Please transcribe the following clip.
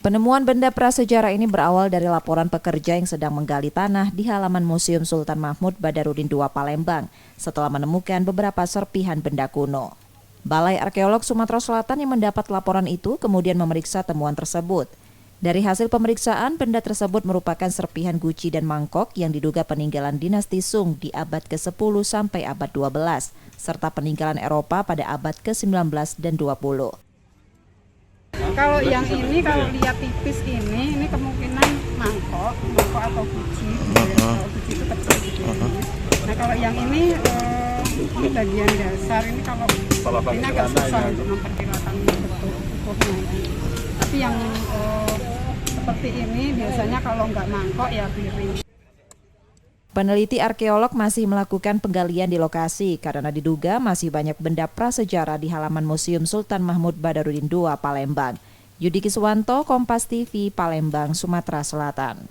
Penemuan benda prasejarah ini berawal dari laporan pekerja yang sedang menggali tanah di halaman Museum Sultan Mahmud Badarudin II Palembang setelah menemukan beberapa serpihan benda kuno. Balai Arkeolog Sumatera Selatan yang mendapat laporan itu kemudian memeriksa temuan tersebut. Dari hasil pemeriksaan, benda tersebut merupakan serpihan guci dan mangkok yang diduga peninggalan dinasti Sung di abad ke-10 sampai abad 12, serta peninggalan Eropa pada abad ke-19 dan 20. Kalau yang ini, kalau lihat tipis ini kemungkinan mangkok atau guci. Kalau guci itu kecil gitu. Nah kalau yang ini bagian dasar ini kalau ini agak susah untuk memperkirakan bentuk utuhnya. Tapi yang seperti ini biasanya kalau nggak mangkok ya piring. Peneliti arkeolog masih melakukan penggalian di lokasi karena diduga masih banyak benda prasejarah di halaman Museum Sultan Mahmud Badarudin II Palembang. Yudi Kiswanto, Kompas TV, Palembang, Sumatera Selatan.